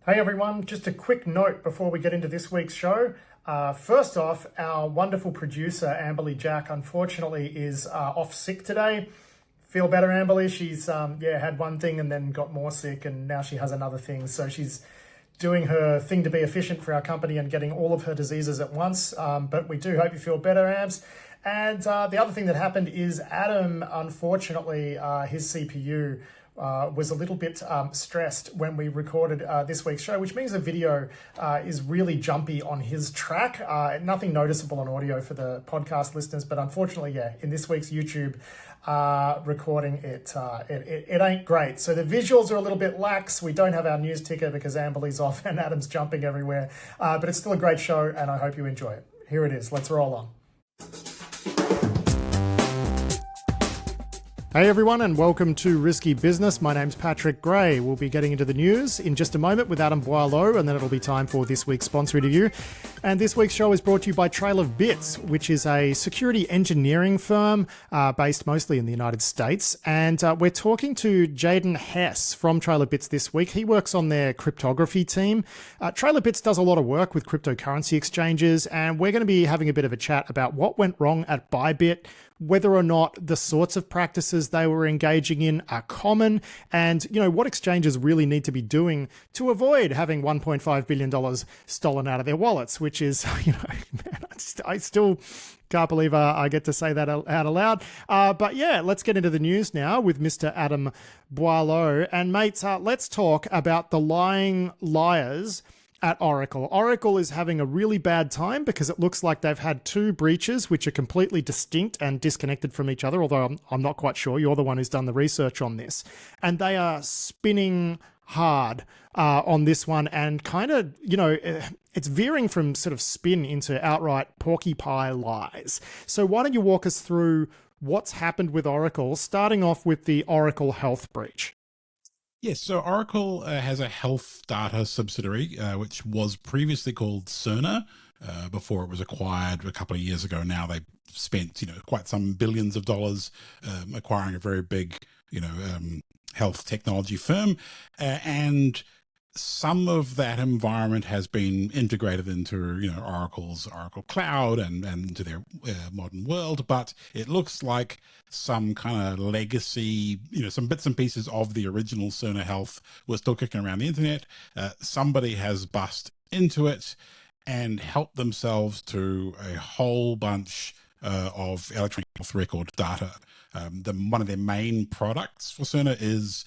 Hey everyone, just a quick note before we get into this week's show. First off, our wonderful producer, Amberly Jack, unfortunately is off sick today. Feel better, Amberly? She's had one thing and then got more sick and now she has another thing. So she's doing her thing to be efficient for our company and getting all of her diseases at once. But we do hope you feel better, Ambs. And the other thing that happened is Adam, unfortunately, his CPU was a little bit stressed when we recorded this week's show, which means the video is really jumpy on his track. Nothing noticeable on audio for the podcast listeners, but unfortunately, in this week's YouTube recording, it ain't great. So the visuals are a little bit lax. We don't have our news ticker because Amberly's off and Adam's jumping everywhere. But it's still a great show, and I hope you enjoy it. Here it is. Let's roll on. Hey everyone, and welcome to Risky Business. My name's Patrick Gray. We'll be getting into the news in just a moment with Adam Boileau, and then it'll be time for this week's sponsor interview. And this week's show is brought to you by Trail of Bits, which is a security engineering firm based mostly in the United States. And we're talking to Jaden Hess from Trail of Bits this week. He works on their cryptography team. Trail of Bits does a lot of work with cryptocurrency exchanges, and we're going to be having a bit of a chat about what went wrong at Bybit, whether or not the sorts of practices they were engaging in are common, and what exchanges really need to be doing to avoid having $1.5 billion stolen out of their wallets, which is, man, I still can't believe I get to say that out aloud. But yeah, let's get into the news now with Mr. Adam Boileau. And mates, let's talk about the lying liars at Oracle. Oracle is having a really bad time because it looks like they've had two breaches which are completely distinct and disconnected from each other, although I'm not quite sure. You're the one who's done the research on this. And they are spinning hard on this one, and kind of, it's veering from sort of spin into outright porcupine lies. So why don't you walk us through what's happened with Oracle, starting off with the Oracle Health breach? Yes, so Oracle has a health data subsidiary, which was previously called Cerner, before it was acquired a couple of years ago. Now they spent, quite some billions of dollars acquiring a very big, health technology firm, and some of that environment has been integrated into, Oracle's Oracle Cloud and into their modern world, but it looks like some kind of legacy, some bits and pieces of the original Cerner Health were still kicking around the internet. Somebody has bust into it and helped themselves to a whole bunch of electronic health record data. One of their main products for Cerner is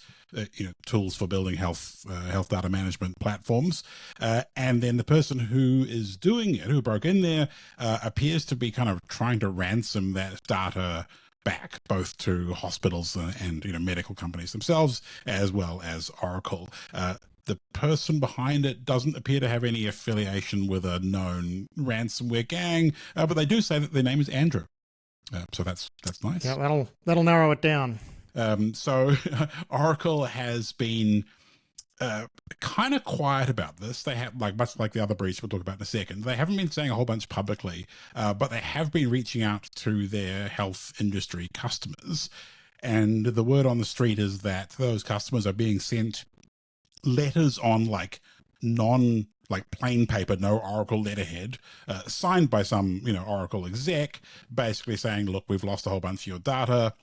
tools for building health data management platforms. And then the person who is doing it, who broke in there, appears to be kind of trying to ransom that data back, both to hospitals and medical companies themselves, as well as Oracle. The person behind it doesn't appear to have any affiliation with a known ransomware gang, but they do say that their name is Andrew. So that's nice. Yeah, that'll narrow it down. So Oracle has been kind of quiet about this. They have, much like the other breach we'll talk about in a second, they haven't been saying a whole bunch publicly, but they have been reaching out to their health industry customers. And the word on the street is that those customers are being sent letters on plain paper, no Oracle letterhead, signed by some, Oracle exec, basically saying, look, we've lost a whole bunch of your data.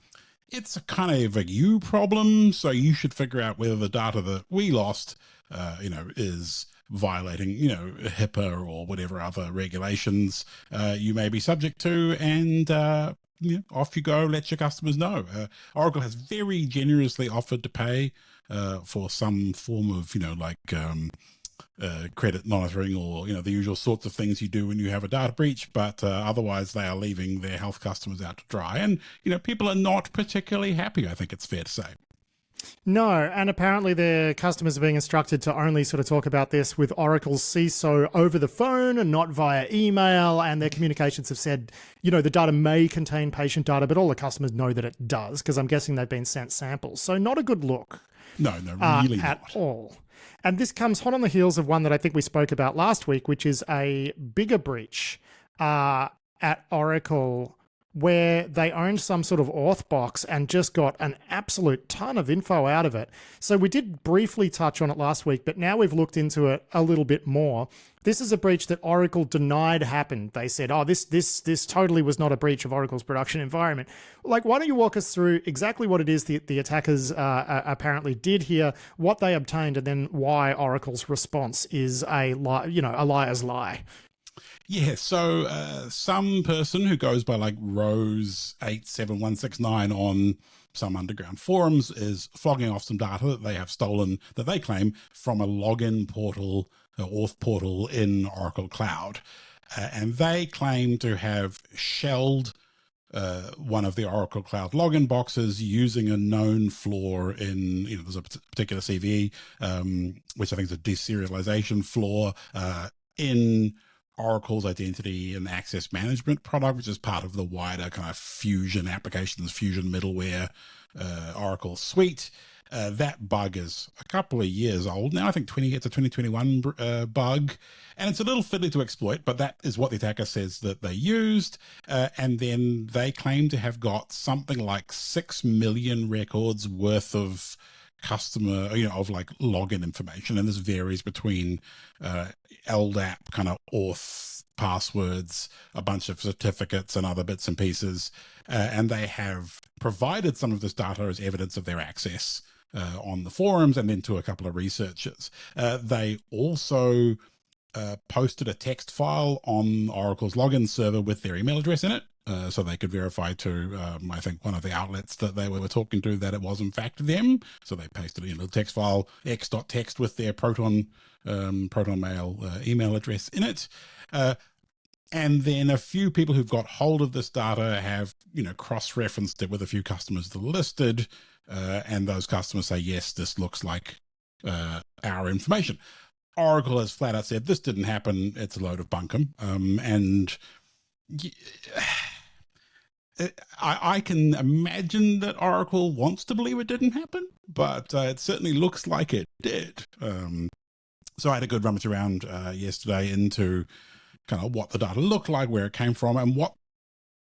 It's a kind of a you problem, so you should figure out whether the data that we lost, is violating, HIPAA or whatever other regulations you may be subject to, and off you go, let your customers know. Oracle has very generously offered to pay for some form of, credit monitoring or, the usual sorts of things you do when you have a data breach, but otherwise they are leaving their health customers out to dry. And, people are not particularly happy, I think it's fair to say. No, and apparently their customers are being instructed to only sort of talk about this with Oracle's CISO over the phone and not via email, and their communications have said, the data may contain patient data, but all the customers know that it does, because I'm guessing they've been sent samples. So not a good look. No, really at not. all. And this comes hot on the heels of one that I think we spoke about last week, which is a bigger breach at Oracle, where they owned some sort of auth box and just got an absolute ton of info out of it. So we did briefly touch on it last week, but now we've looked into it a little bit more. This is a breach that Oracle denied happened. They said, oh, this totally was not a breach of Oracle's production environment. Like, why don't you walk us through exactly what it is the attackers apparently did here, what they obtained, and then why Oracle's response is a liar's lie. Yeah, so some person who goes by like Rose87169 on some underground forums is flogging off some data that they have stolen, that they claim, from a login portal, auth portal in Oracle Cloud. And they claim to have shelled one of the Oracle Cloud login boxes using a known flaw in, there's a particular CVE, which I think is a deserialization flaw in Oracle's identity and access management product, which is part of the wider kind of Fusion applications, Fusion middleware, Oracle suite. That bug is a couple of years old now. I think it's a 2021 bug, and it's a little fiddly to exploit, but that is what the attacker says that they used. And then they claim to have got something like 6 million records worth of customer, of like login information. And this varies between LDAP kind of auth passwords, a bunch of certificates and other bits and pieces. And they have provided some of this data as evidence of their access on the forums and then to a couple of researchers. They also posted a text file on Oracle's login server with their email address in it. So they could verify to, I think, one of the outlets that they were talking to that it was in fact them. So they pasted in a text file, x.txt, with their Proton Mail email address in it. And then a few people who've got hold of this data have, cross-referenced it with a few customers that are listed. And those customers say, yes, this looks like our information. Oracle has flat out said, this didn't happen. It's a load of bunkum. I can imagine that Oracle wants to believe it didn't happen, but it certainly looks like it did. So I had a good rummage around yesterday into kind of what the data looked like, where it came from, and what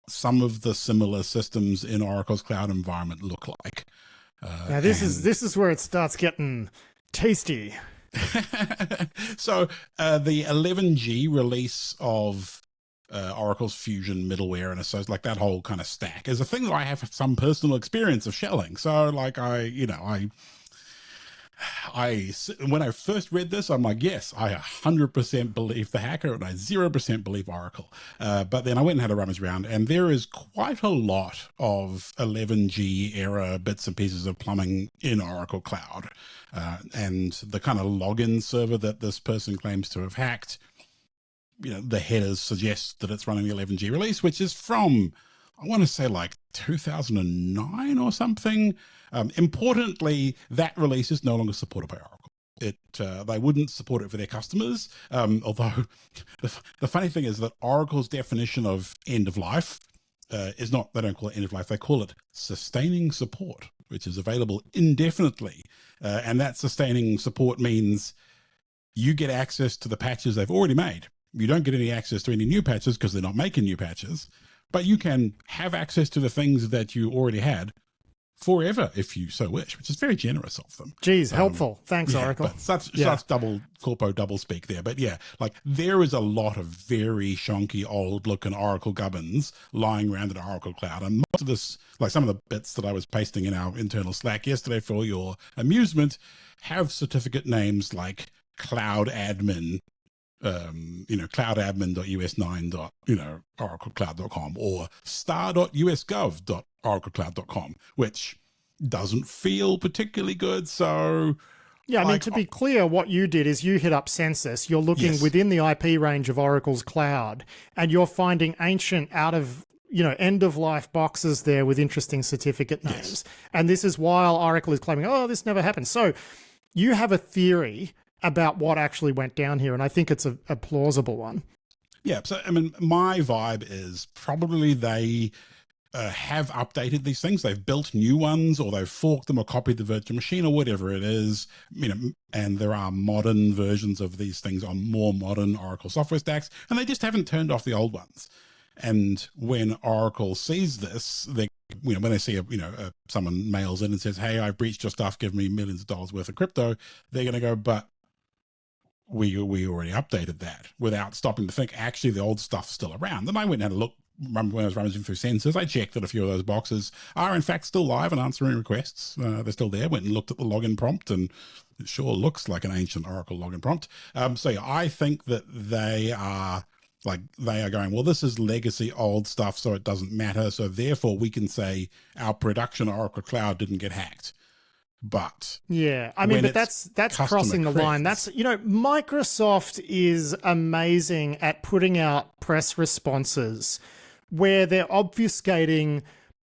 some of the similar systems in Oracle's cloud environment look like. Now this is where it starts getting tasty. So the 11G release of Oracle's Fusion middleware and associates, like that whole kind of stack, is a thing that I have some personal experience of shelling. So like when I first read this, I'm like, yes, I 100% believe the hacker and I 0% believe Oracle. But then I went and had a rummage around, and there is quite a lot of 11G era bits and pieces of plumbing in Oracle Cloud. And the kind of login server that this person claims to have hacked, the headers suggest that it's running the 11G release, which is from, I want to say, like 2009 or something. Importantly, that release is no longer supported by Oracle. They wouldn't support it for their customers. Although the funny thing is that Oracle's definition of end of life is not, they don't call it end of life, they call it sustaining support, which is available indefinitely. And that sustaining support means you get access to the patches they've already made. You don't get any access to any new patches because they're not making new patches, but you can have access to the things that you already had forever if you so wish, which is very generous of them. Geez, helpful. Thanks, Oracle. But such double speak there. But yeah, like there is a lot of very shonky old looking Oracle gubbins lying around in Oracle Cloud. And most of this, like some of the bits that I was pasting in our internal Slack yesterday for your amusement, have certificate names like cloud admin, cloudadmin.us9.oraclecloud.com or star.usgov.oraclecloud.com, which doesn't feel particularly good. So yeah, I mean, to be clear, what you did is you hit up Census. You're looking within the IP range of Oracle's cloud, and you're finding ancient end-of-life boxes there with interesting certificate names. Yes. And this is while Oracle is claiming, oh, this never happened. So you have a theory about what actually went down here, and I think it's a plausible one. Yeah, so I mean, my vibe is probably they have updated these things. They've built new ones, or they've forked them or copied the virtual machine or whatever it is, and there are modern versions of these things on more modern Oracle software stacks, and they just haven't turned off the old ones. And when Oracle sees this, they, when they see someone mails in and says, "Hey, I've breached your stuff, give me millions of dollars worth of crypto," they're going to go, "But we already updated that," without stopping to think, actually, the old stuff's still around. Then I went and had a look. When I was rummaging through sensors, I checked that a few of those boxes are in fact still live and answering requests. They're still there. Went and looked at the login prompt, and it sure looks like an ancient Oracle login prompt. So yeah, I think that they are going, well, this is legacy old stuff, so it doesn't matter. So therefore we can say our production Oracle Cloud didn't get hacked. But yeah, I mean, but that's crossing the line. That's, Microsoft is amazing at putting out press responses where they're obfuscating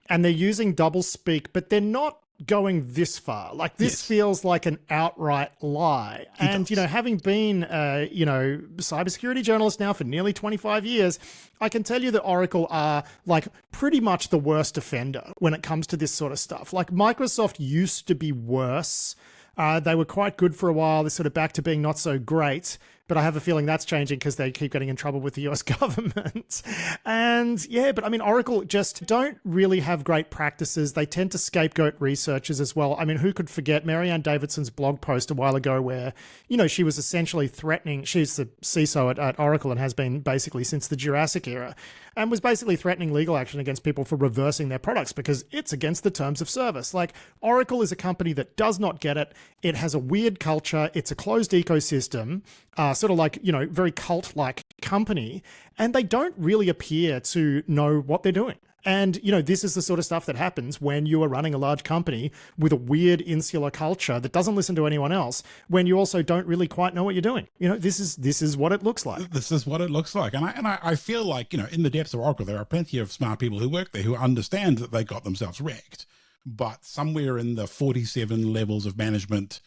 and they're using doublespeak, but they're not going this far. Like, this feels like an outright lie. And, having been cybersecurity journalist now for nearly 25 years, I can tell you that Oracle are like pretty much the worst offender when it comes to this sort of stuff. Like, Microsoft used to be worse. They were quite good for a while. They're sort of back to being not so great. But I have a feeling that's changing because they keep getting in trouble with the US government. And yeah, but I mean, Oracle just don't really have great practices. They tend to scapegoat researchers as well. I mean, who could forget Marianne Davidson's blog post a while ago where, she was essentially threatening, she's the CISO at Oracle and has been basically since the Jurassic era, and was basically threatening legal action against people for reversing their products because it's against the terms of service. Like, Oracle is a company that does not get it. It has a weird culture. It's a closed ecosystem. Sort of like, very cult-like company, and they don't really appear to know what they're doing. And, this is the sort of stuff that happens when you are running a large company with a weird insular culture that doesn't listen to anyone else, when you also don't really quite know what you're doing. This is what it looks like. This is what it looks like. And I feel like, in the depths of Oracle, there are plenty of smart people who work there who understand that they got themselves wrecked. But somewhere in the 47 levels of management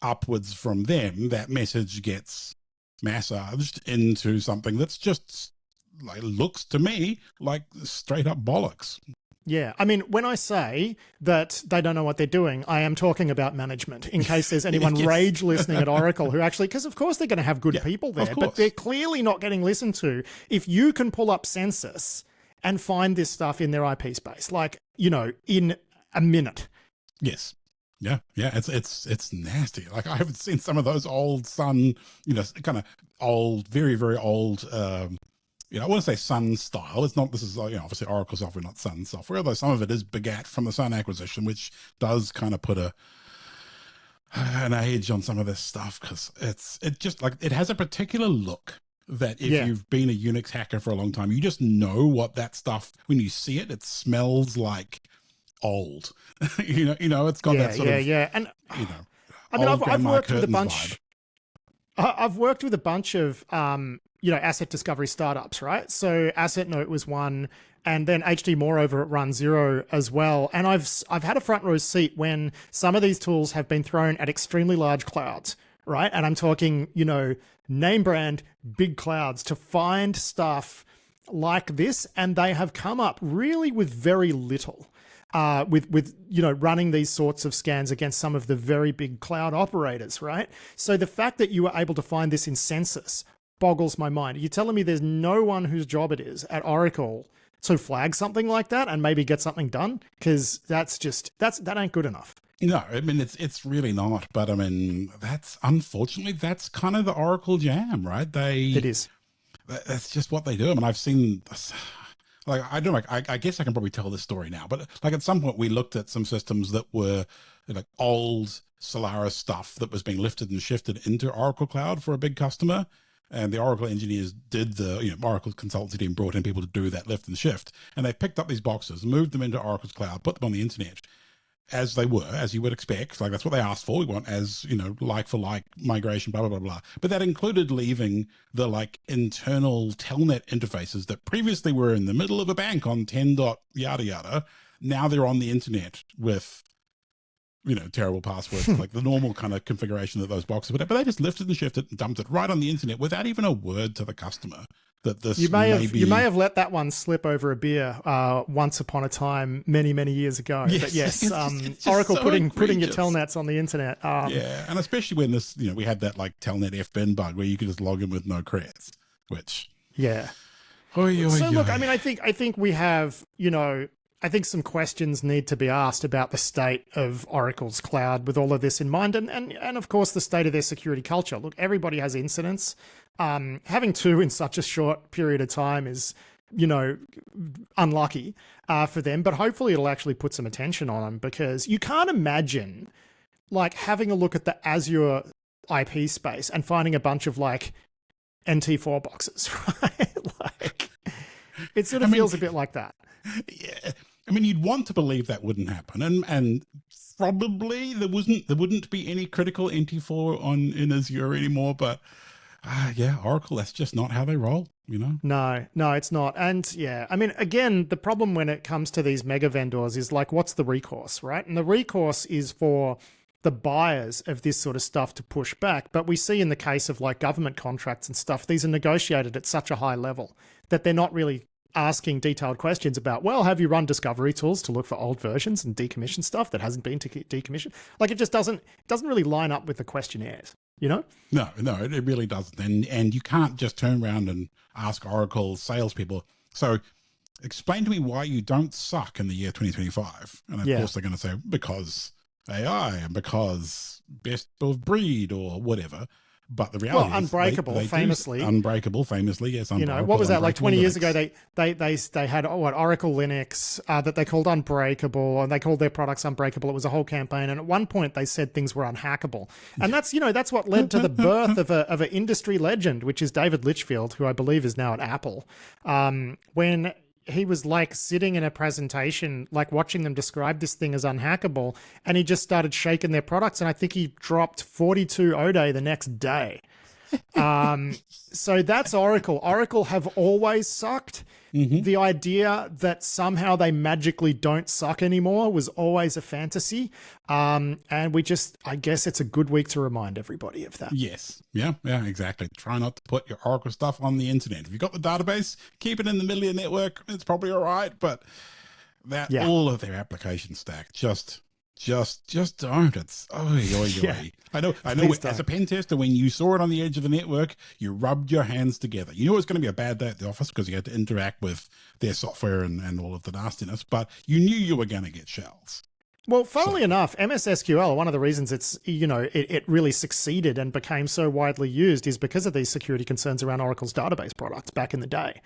upwards from them, that message gets massaged into something that's just like, looks to me like straight up bollocks. Yeah, I mean, when I say that they don't know what they're doing, I am talking about management, in case there's anyone rage listening at Oracle who actually, because of course they're going to have good people there, but they're clearly not getting listened to. If you can pull up Census and find this stuff in their IP space, like, in a minute. Yes. Yeah, it's nasty. Like, I haven't seen some of those old Sun, kind of old, very, very old, I want to say Sun style. It's not, this is, obviously Oracle software, not Sun software, although some of it is begat from the Sun acquisition, which does kind of put an age on some of this stuff, because it just like, it has a particular look that if you've been a Unix hacker for a long time, you just know what that stuff, when you see it, it smells like old. It's got that sort of and I mean, I've worked with a bunch vibe. I've worked with a bunch of asset discovery startups, right? So Asset Note was one, and then HD Moore over at Run Zero as well. And I've had a front row seat when some of these tools have been thrown at extremely large clouds, right? And I'm talking, name brand big clouds, to find stuff like this, and they have come up really with very little. With running these sorts of scans against some of the very big cloud operators, right? So the fact that you were able to find this in Census boggles my mind. You're telling me there's no one whose job it is at Oracle to flag something like that and maybe get something done? Because that ain't good enough. No, I mean, it's really not. But I mean, unfortunately, that's kind of the Oracle jam, right? It is. That's just what they do. I mean, I've seen... Like, I guess I can probably tell this story now, but like at some point we looked at some systems that were like old Solaris stuff that was being lifted and shifted into Oracle Cloud for a big customer. And the Oracle engineers did Oracle consultancy team brought in people to do that lift and shift. And they picked up these boxes, moved them into Oracle's cloud, put them on the internet as they were, as you would expect. Like, that's what they asked for. We want as, like for like migration, blah, blah, blah, blah. But that included leaving the like internal telnet interfaces that previously were in the middle of a bank on 10 dot yada yada. Now they're on the internet with, terrible passwords, like the normal kind of configuration that those boxes would have. But they just lifted and shifted and dumped it right on the internet without even a word to the customer. That this you may have let that one slip over a beer once upon a time many years ago. Yes, but yes, it's Oracle so putting your telnets on the internet. And especially when this we had that like telnet fbin bug where you could just log in with no creds, which Oy, oy, So look, oy. I mean, I think we have, I think some questions need to be asked about the state of Oracle's cloud with all of this in mind, and of course the state of their security culture. Look, everybody has incidents. Having two in such a short period of time is, unlucky for them, but hopefully it'll actually put some attention on them, because you can't imagine like having a look at the Azure IP space and finding a bunch of like NT4 boxes, right? Like it sort of feels a bit like that. Yeah, I mean, you'd want to believe that wouldn't happen, and probably there wouldn't be any critical NT4 in Azure anymore. But yeah, Oracle, that's just not how they roll, No, it's not. And yeah, I mean, again, the problem when it comes to these mega vendors is like, what's the recourse, right? And the recourse is for the buyers of this sort of stuff to push back. But we see in the case of like government contracts and stuff, these are negotiated at such a high level that they're not really asking detailed questions about, well, have you run discovery tools to look for old versions and decommission stuff that hasn't been decommissioned? Like it just doesn't really line up with the questionnaires, No, it really doesn't. And you can't just turn around and ask Oracle salespeople, so explain to me why you don't suck in the year 2025. And of course they're going to say, because AI and because best of breed or whatever. But the reality is Unbreakable, famously. Unbreakable, famously, yes. What was that? Like 20 years ago, they had Oracle Linux that they called Unbreakable, and they called their products Unbreakable. It was a whole campaign, and at one point they said things were unhackable, and that's what led to the birth of an industry legend, which is David Litchfield, who I believe is now at Apple. When he was like sitting in a presentation, like watching them describe this thing as unhackable, and he just started shaking their products. And I think he dropped 42 ODE the next day. So that's Oracle. Oracle have always sucked. The idea that somehow they magically don't suck anymore was always a fantasy. And I guess it's a good week to remind everybody of that. Yes. Yeah, exactly. Try not to put your Oracle stuff on the internet. If you've got the database, keep it in the middle of your network. It's probably all right. But all of their application stack, just don't. It's I know. As a pen tester, when you saw it on the edge of the network, you rubbed your hands together. You knew it was going to be a bad day at the office because you had to interact with their software and all of the nastiness, but you knew you were going to get shells. Well, funnily enough, MS SQL, one of the reasons it's, it really succeeded and became so widely used is because of these security concerns around Oracle's database products back in the day.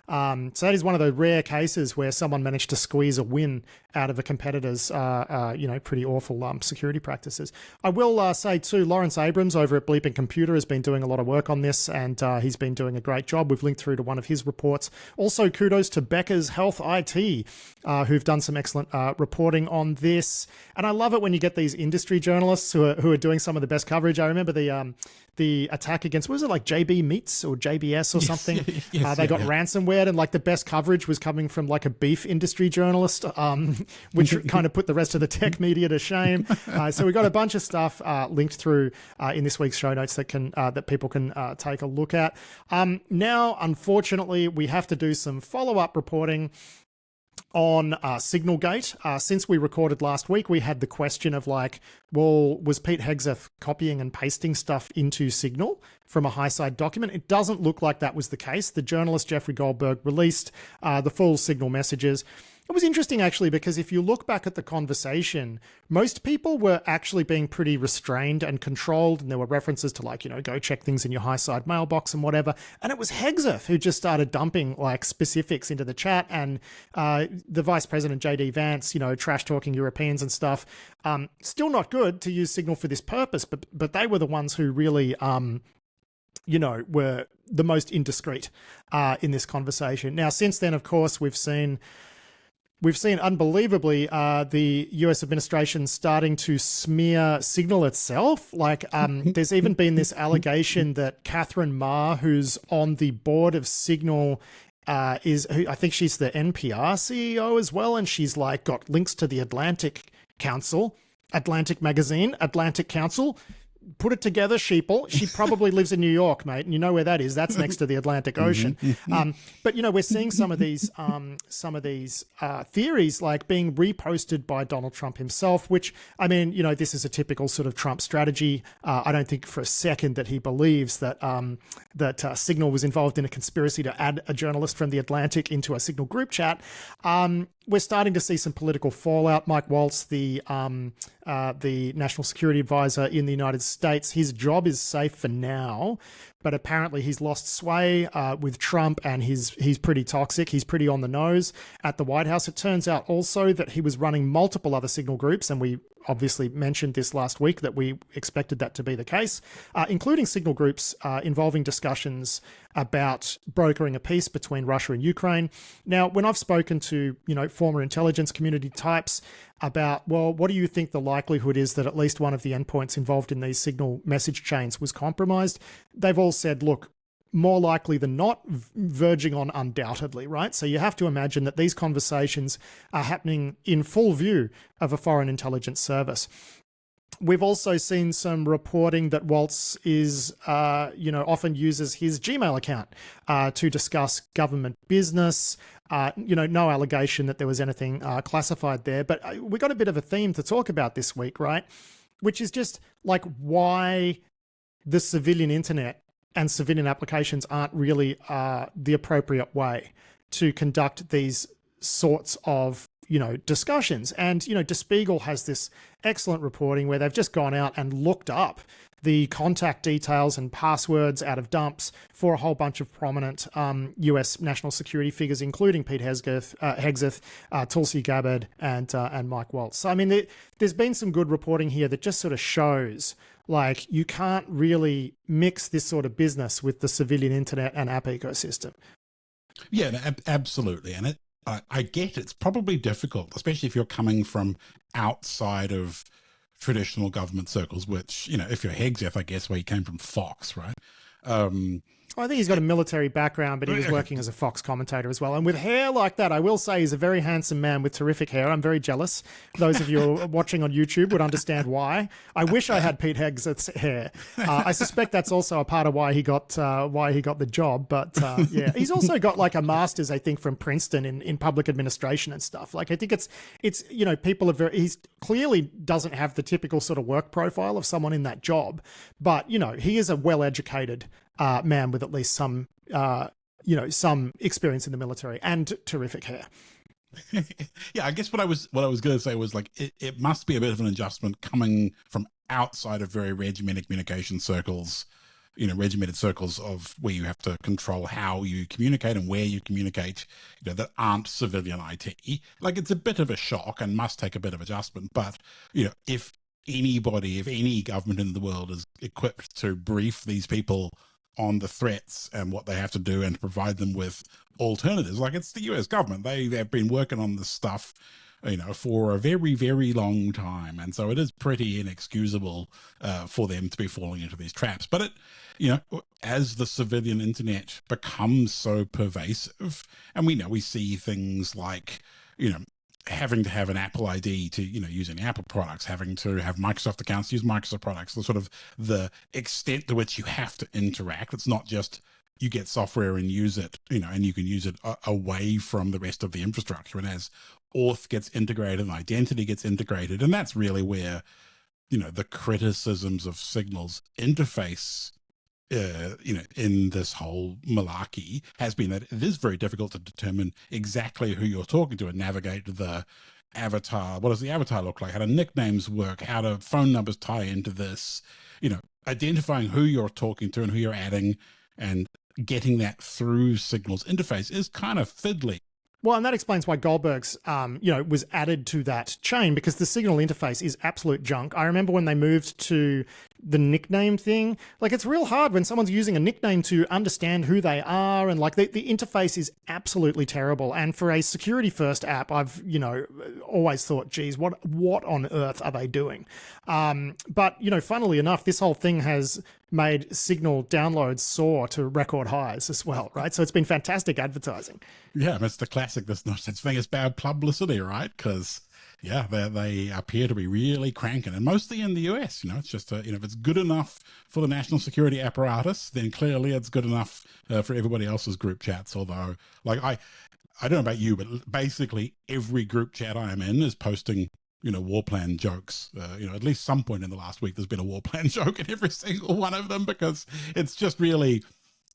So that is one of the rare cases where someone managed to squeeze a win out of a competitor's, pretty awful security practices. I will say too, Lawrence Abrams over at Bleeping Computer has been doing a lot of work on this, and he's been doing a great job. We've linked through to one of his reports. Also, kudos to Becker's Health IT, who've done some excellent reporting on this. And I love it when you get these industry journalists who are doing some of the best coverage. I remember the attack against, what was it, like JB Meats or JBS or something? They got ransomware, and like the best coverage was coming from like a beef industry journalist, which kind of put the rest of the tech media to shame. So we got a bunch of stuff linked through in this week's show notes that people can take a look at. Now, unfortunately, we have to do some follow-up reporting on Signalgate. Since we recorded last week, we had the question of like, well, was Pete Hegseth copying and pasting stuff into Signal from a high-side document? It doesn't look like that was the case. The journalist Jeffrey Goldberg released the full Signal messages. It was interesting, actually, because if you look back at the conversation, most people were actually being pretty restrained and controlled, and there were references to like, go check things in your high-side mailbox and whatever. And it was Hegseth who just started dumping like specifics into the chat, and the Vice President, JD Vance, trash-talking Europeans and stuff. Still not good to use Signal for this purpose, but they were the ones who really were the most indiscreet in this conversation. Now, since then, of course, we've seen unbelievably the US administration starting to smear Signal itself. Like there's even been this allegation that Catherine Ma, who's on the board of Signal, I think she's the NPR CEO as well, and she's like got links to the Atlantic Council, Atlantic Magazine, Atlantic Council. put it together, sheeple. She probably lives in New York, mate, and you know where that is. That's next to the Atlantic Ocean. But we're seeing some of these theories like being reposted by Donald Trump himself, which, I mean, this is a typical sort of Trump strategy. I don't think for a second that he believes that Signal was involved in a conspiracy to add a journalist from the Atlantic into a Signal group chat. We're starting to see some political fallout. Mike Waltz, the national security advisor in the United States, his job is safe for now, but apparently he's lost sway with Trump, and he's pretty toxic. He's pretty on the nose at the White House. It turns out also that he was running multiple other Signal groups, and we obviously mentioned this last week that we expected that to be the case, including Signal groups involving discussions about brokering a peace between Russia and Ukraine. Now, when I've spoken to, former intelligence community types about, well, what do you think the likelihood is that at least one of the endpoints involved in these Signal message chains was compromised? They've all said, look, more likely than not, verging on undoubtedly, right? So you have to imagine that these conversations are happening in full view of a foreign intelligence service. We've also seen some reporting that Waltz is, often uses his Gmail account to discuss government business. No allegation that there was anything classified there, but we got a bit of a theme to talk about this week, right? Which is just like why the civilian internet and civilian applications aren't really the appropriate way to conduct these sorts of discussions. And Der Spiegel has this excellent reporting where they've just gone out and looked up the contact details and passwords out of dumps for a whole bunch of prominent US national security figures, including Pete Hegseth, Tulsi Gabbard, and Mike Waltz. So, I mean, there's been some good reporting here that just sort of shows like you can't really mix this sort of business with the civilian internet and app ecosystem. Yeah, absolutely. And I get it's probably difficult, especially if you're coming from outside of traditional government circles, which, if you're Hegseth, I guess, where he came from Fox, right? I think he's got a military background, but he was working as a Fox commentator as well. And with hair like that, I will say he's a very handsome man with terrific hair. I'm very jealous. Those of you watching on YouTube would understand why. I wish I had Pete Hegseth's hair. I suspect that's also a part of why he got the job. But yeah, he's also got like a master's, I think, from Princeton in public administration and stuff. Like I think it's people are he's clearly doesn't have the typical sort of work profile of someone in that job, but he is a well-educated man with at least some experience in the military and terrific hair. Yeah, I guess what I was going to say was like it must be a bit of an adjustment coming from outside of very regimented communication circles, regimented circles of where you have to control how you communicate and where you communicate, that aren't civilian IT. Like it's a bit of a shock and must take a bit of adjustment. But if any government in the world is equipped to brief these people on the threats and what they have to do and provide them with alternatives, like it's the US government. They've been working on this stuff, for a very, very long time. And so it is pretty inexcusable for them to be falling into these traps. But as the civilian internet becomes so pervasive, and we see things like, having to have an Apple ID to, using Apple products, having to have Microsoft accounts to use Microsoft products, the sort of the extent to which you have to interact. It's not just you get software and use it, and you can use it away from the rest of the infrastructure. And as auth gets integrated and identity gets integrated, and that's really where, the criticisms of Signal's interface in this whole malarkey has been that it is very difficult to determine exactly who you're talking to and navigate the avatar. What does the avatar look like? How do nicknames work? How do phone numbers tie into this? Identifying who you're talking to and who you're adding and getting that through Signal's interface is kind of fiddly. Well, and that explains why Goldberg's, was added to that chain, because the Signal interface is absolute junk. I remember when they moved to the nickname thing, like it's real hard when someone's using a nickname to understand who they are. And like the interface is absolutely terrible. And for a security first app, I've, always thought, geez, what on earth are they doing? But, funnily enough, this whole thing has made Signal downloads soar to record highs as well, right? So it's been fantastic advertising. Yeah, it's the classic, there's no such thing as bad publicity, right? Because, Yeah, they appear to be really cranking, and mostly in the US. It's just if it's good enough for the national security apparatus, then clearly it's good enough for everybody else's group chats. Although, like I don't know about you, but basically every group chat I am in is posting, war plan jokes. At least some point in the last week, there's been a war plan joke in every single one of them, because it's just really,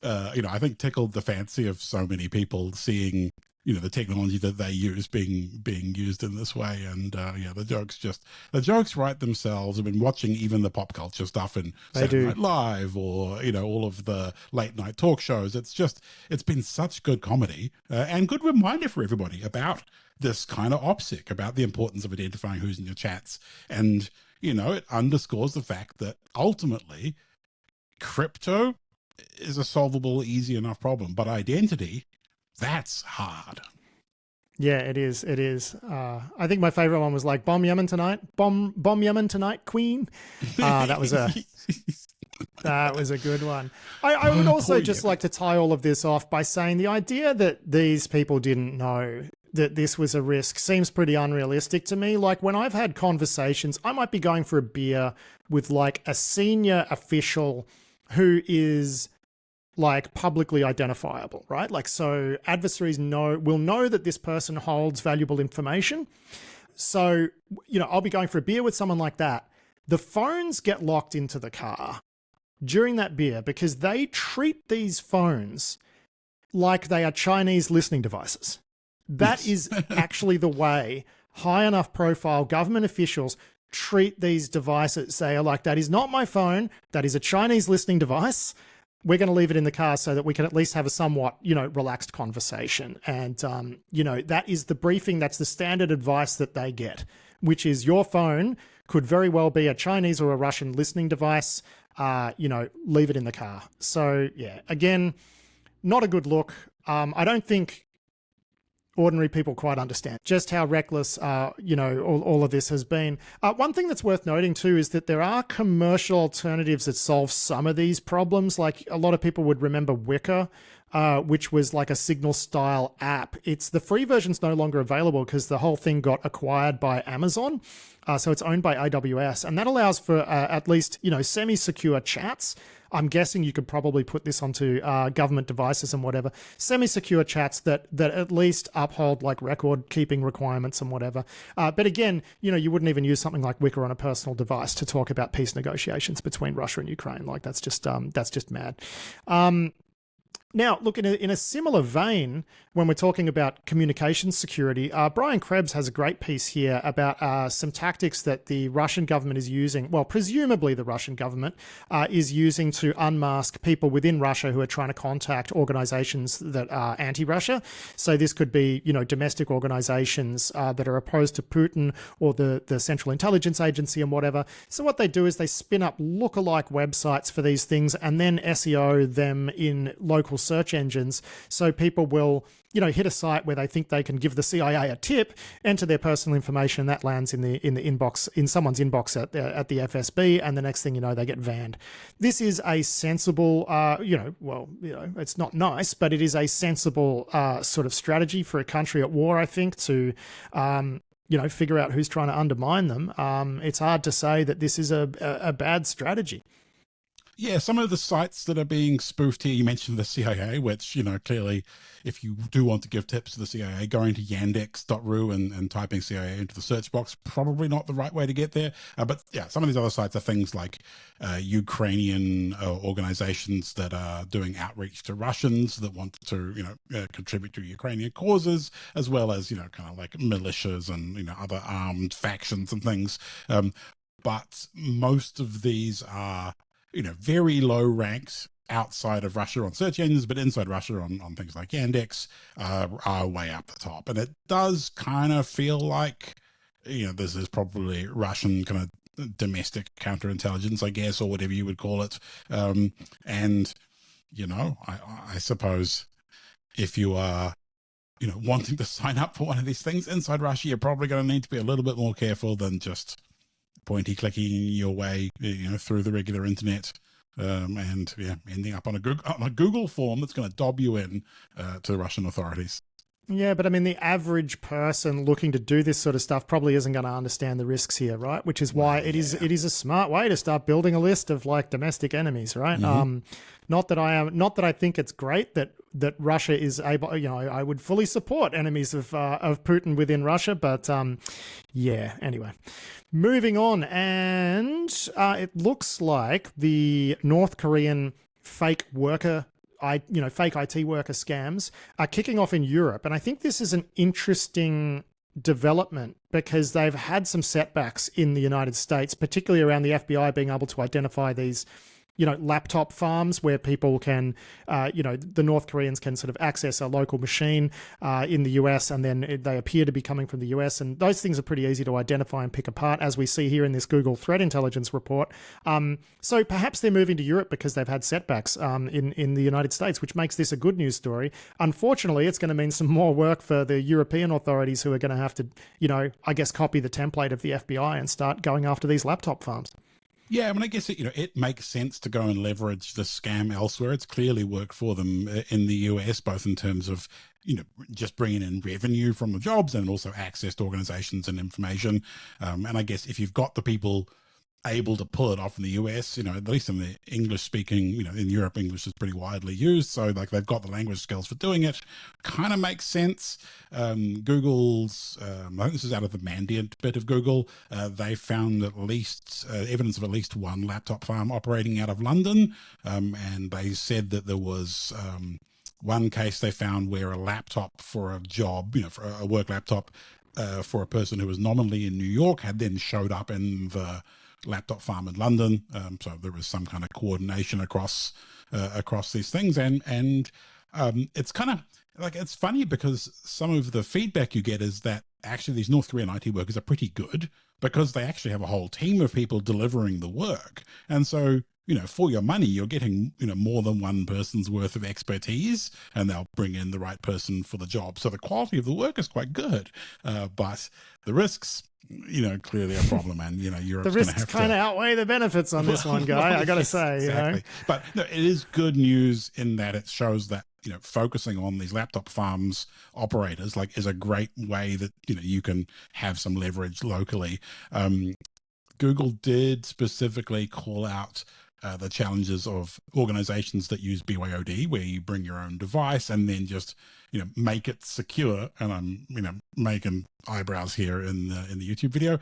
I think tickled the fancy of so many people seeing, the technology that they use being used in this way. And the jokes write themselves. I've been watching even the pop culture stuff in Saturday Night Live, or all of the late night talk shows. It's been such good comedy and good reminder for everybody about this kind of OPSEC, about the importance of identifying who's in your chats. And it underscores the fact that ultimately crypto is a solvable, easy enough problem, but identity, that's hard. Yeah, it is. It is. I think my favorite one was like, bomb Yemen tonight, bomb Yemen tonight, Queen. That was a good one. I would also just like to tie all of this off by saying the idea that these people didn't know that this was a risk seems pretty unrealistic to me. Like, when I've had conversations, I might be going for a beer with like a senior official who is like publicly identifiable, right? Like, so adversaries will know that this person holds valuable information. So, I'll be going for a beer with someone like that. The phones get locked into the car during that beer because they treat these phones like they are Chinese listening devices. That is actually the way high enough profile government officials treat these devices. They are like, that is not my phone. That is a Chinese listening device. We're going to leave it in the car so that we can at least have a somewhat, relaxed conversation. And, that is the briefing. That's the standard advice that they get, which is your phone could very well be a Chinese or a Russian listening device. Leave it in the car. So, yeah, again, not a good look. I don't think ordinary people quite understand just how reckless, all of this has been. One thing that's worth noting too is that there are commercial alternatives that solve some of these problems. Like, a lot of people would remember Wicker, which was like a Signal style app. The free version's no longer available because the whole thing got acquired by Amazon. So it's owned by AWS, and that allows for at least, semi-secure chats. I'm guessing you could probably put this onto government devices and whatever. Semi-secure chats that at least uphold like record keeping requirements and whatever. But again, you wouldn't even use something like Wicker on a personal device to talk about peace negotiations between Russia and Ukraine. Like, that's just mad. Now, look, in a similar vein, when we're talking about communications security, Brian Krebs has a great piece here about some tactics that the Russian government is using. Well, presumably the Russian government is using to unmask people within Russia who are trying to contact organizations that are anti-Russia. So this could be, domestic organizations that are opposed to Putin or the Central Intelligence Agency and whatever. So what they do is they spin up lookalike websites for these things and then SEO them in local search engines. So people will, hit a site where they think they can give the CIA a tip, enter their personal information, that lands in the inbox, in someone's inbox at the FSB, and the next thing you know, they get vanned. This is a sensible, it's not nice, but it is a sensible sort of strategy for a country at war, I think, to figure out who's trying to undermine them. It's hard to say that this is a bad strategy. Yeah, some of the sites that are being spoofed here, you mentioned the CIA, which, clearly, if you do want to give tips to the CIA, going to yandex.ru and typing CIA into the search box, probably not the right way to get there. But yeah, some of these other sites are things like Ukrainian organizations that are doing outreach to Russians that want to, contribute to Ukrainian causes, as well as, kind of like militias and, other armed factions and things. But most of these are, very low ranks outside of Russia on search engines, but inside Russia on things like Yandex are way up the top. And it does kind of feel like, this is probably Russian kind of domestic counterintelligence, I guess, or whatever you would call it. And, I suppose if you are, wanting to sign up for one of these things inside Russia, you're probably going to need to be a little bit more careful than just pointy clicking your way, through the regular internet, ending up on a Google form that's going to dob you in to Russian authorities. Yeah, but I mean, the average person looking to do this sort of stuff probably isn't going to understand the risks here, right? Which is why it is a smart way to start building a list of like domestic enemies, right? Not that I think it's great that Russia is able. You know, I would fully support enemies of Putin within Russia, but yeah. Anyway, moving on, and it looks like the North Korean fake fake IT worker scams are kicking off in Europe. And I think this is an interesting development because they've had some setbacks in the United States, particularly around the FBI being able to identify these, laptop farms where people can, the North Koreans can sort of access a local machine in the US, and then they appear to be coming from the US. And those things are pretty easy to identify and pick apart, as we see here in this Google Threat Intelligence report. So perhaps they're moving to Europe because they've had setbacks in the United States, which makes this a good news story. Unfortunately, it's going to mean some more work for the European authorities who are going to have to, I guess, copy the template of the FBI and start going after these laptop farms. Yeah, I mean, I guess it makes sense to go and leverage the scam elsewhere. It's clearly worked for them in the US, both in terms of, just bringing in revenue from the jobs and also access to organizations and information. And I guess if you've got the people able to pull it off in the US, at least in the English speaking, in Europe, English is pretty widely used. So like they've got the language skills for doing it, kind of makes sense. Google's, I think this is out of the Mandiant bit of Google. They found at least evidence of at least one laptop farm operating out of London. And they said that there was, one case they found where a laptop for a job, for a work laptop, for a person who was nominally in New York had then showed up in the laptop farm in London. So there was some kind of coordination across these things. And it's kind of like, it's funny because some of the feedback you get is that actually these North Korean IT workers are pretty good because they actually have a whole team of people delivering the work. And so, for your money, you're getting, more than one person's worth of expertise, and they'll bring in the right person for the job. So the quality of the work is quite good, but the risks, clearly a problem. And, Europe's the risks kind of outweigh the benefits on this one, Guy, I got to say. Exactly. But no, it is good news in that it shows that, focusing on these laptop farms operators, is a great way that, you can have some leverage locally. Google did specifically call out the challenges of organizations that use BYOD, where you bring your own device and then just, make it secure. And I'm, making eyebrows here in the YouTube video.